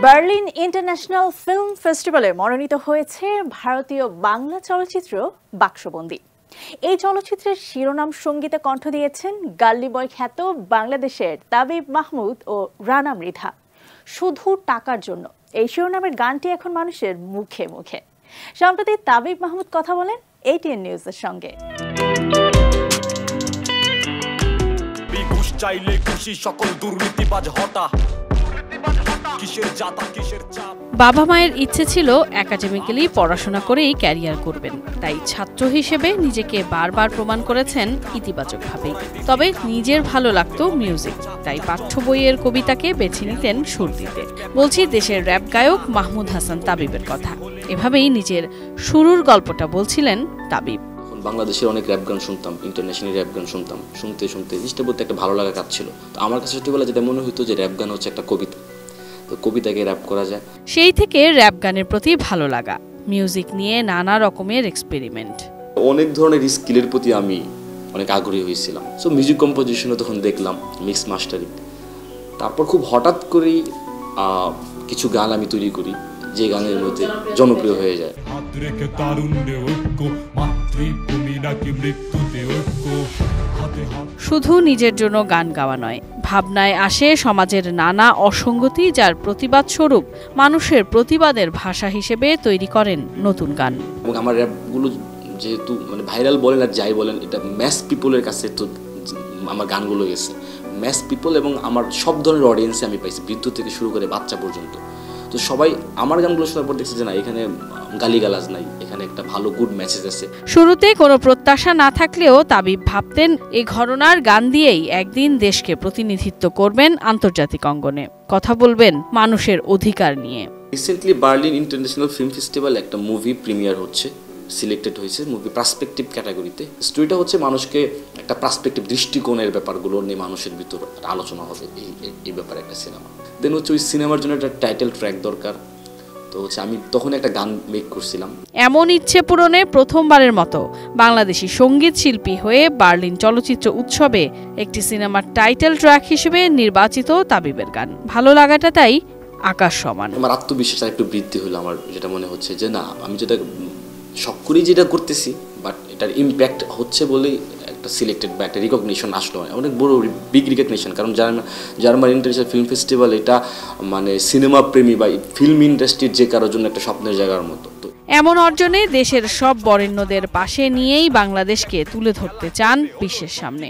Berlin international film ফেস্টিভ্যালে মনোনীত হয়েছে ভারতীয় বাংলা চলচ্চিত্র বাক্সবন্দী। এই চলচ্চিত্রের শিরোনাম সঙ্গীতে কণ্ঠ দিয়েছেন গাল্লি বয় খ্যাত বাংলাদেশের তাবিব মাহমুদ ও রানা মৃধা। শুধু টাকার জন্য এই শিরোনামের গানটি এখন মানুষের মুখে মুখে। সম্প্রতি তাবিব মাহমুদ কথা বলেন ATN নিউজের সঙ্গে। চাইলে খুশি সকল দুর্নীতিবাজ হতা। বাবা মায়ের ইচ্ছে ছিল একাডেমিক্যালি পড়াশোনা করেই ক্যারিয়ার করবেন, তাই ছাত্র হিসেবে নিজেকে বারবার প্রমাণ করেছেন ইতিবাচকভাবেই। তবে নিজের ভালো লাগতো মিউজিক, তাই পাঠ্য বইয়ের কবিতাকে বেছে নিতেন সুর দিতে। বলছি দেশের র্যাপ গায়ক মাহমুদ হাসান তাবিবের কথা। এভাবেই নিজের শুরুর গল্পটা বলছিলেন তাবিব। বাংলাদেশের অনেক র্যাপ গান শুনতাম, ইন্টারন্যাশনাল র্যাপ গান শুনতাম, শুনতে জিনিসটা বলতে একটা ভালো লাগা কাজ ছিল। তো আমার কাছে ছোটবেলা যেটা মনে হতো যে র্যাপ গান হচ্ছে একটা কবিতা, তো কবিতাকে র্যাপ করা যায়। সেই থেকে র্যাপ গানের প্রতি ভালো লাগা, মিউজিক নিয়ে নানা রকমের এক্সপেরিমেন্ট, অনেক ধরনের স্কিলের প্রতি আমি অনেক আগ্রহী হয়েছিলাম। সো মিউজিক কম্পোজিশনও তখন দেখলাম, মিক্স মাস্টারিং। তারপর খুব হঠাৎ করেই কিছু গান আমি তৈরি করি, যে গানের মধ্যে জনপ্রিয় হয়ে যায়। শুধু নিজের জন্য গান গাওয়া নয়, ভাবনায় আসে সমাজের নানা অসঙ্গতি, যার প্রতিবাদ স্বরূপ মানুষের প্রতিবাদের ভাষা হিসেবে তৈরি করেন নতুন গান। এবং আমার র্যাপগুলো যেহেতু ভাইরাল বলেন আর যাই বলেন, এটা ম্যাস পিপলের কাছে তো আমার গানগুলো গেছে। ম্যাস পিপল এবং আমার সব ধরনের অডিয়েন্সে আমি পাইছি, বৃদ্ধ থেকে শুরু করে বাচ্চা পর্যন্ত। তো সবাই আমার গানগুলো শোনার পর দেখছে যে না, এখানে গালিগালাজ নাই, এখানে একটা ভালো গুড মেসেজ আছে। শুরুতে কোনো প্রত্যাশা না থাকলেও তাবিব ভাবতেন এই ঘরানার গান দিয়েই একদিন দেশকে প্রতিনিধিত্ব করবেন আন্তর্জাতিক অঙ্গনে, কথা বলবেন মানুষের অধিকার নিয়ে। Recently Berlin international film festival একটা মুভি প্রিমিয়ার হচ্ছে, সিলেক্টেড হয়েছে মুভি পার্সপেক্টিভ ক্যাটাগরিতে। স্টোরিটা হচ্ছে মানুষকে একটা পার্সপেক্টিভ দৃষ্টিকোণের ব্যাপারগুলো নিয়ে মানুষের ভিতর আলোচনা হবে, এই ব্যাপারে একটা সিনেমা। দেন হচ্ছে ওই সিনেমার জন্য একটা টাইটেল ট্র্যাক দরকার, তো হচ্ছে আমি তখন একটা গান মেক করছিলাম। এমন ইচ্ছে পূরণে প্রথমবারের মতো বাংলাদেশি সঙ্গীত শিল্পী হয়ে বার্লিন চলচ্চিত্র উৎসবে একটি সিনেমার টাইটেল ট্র্যাক হিসেবে নির্বাচিত তাবিবের গান। ভালো লাগাটা তাই আকাশ সমান। আমার আত্মবিশ্বাস একটু বৃদ্ধি হলো। আমার যেটা মনে হচ্ছে যে না, আমি যেটা শখ করেই যেটা করতেছি, বাট এটার ইম্প্যাক্ট হচ্ছে বলেই একটা সিলেক্টেড বা একটা রিকগনিশন আসলো, অনেক বড় বিগ রিকগনিশন। কারণ জার্মান ইন্টারন্যাশনাল ফিল্ম ফেস্টিভ্যাল এটা সিনেমা প্রেমী বা ফিল্ম ইন্ডাস্ট্রির যে কারোর জন্য একটা স্বপ্নের জায়গার মতো। এমন অর্জনে দেশের সব বরেণ্যদের পাশে নিয়েই বাংলাদেশকে তুলে ধরতে চান বিশ্বের সামনে।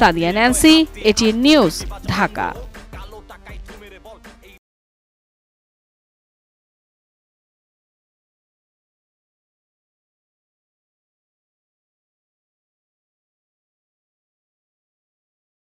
Sadia Nancy, ATN news, Dhaka.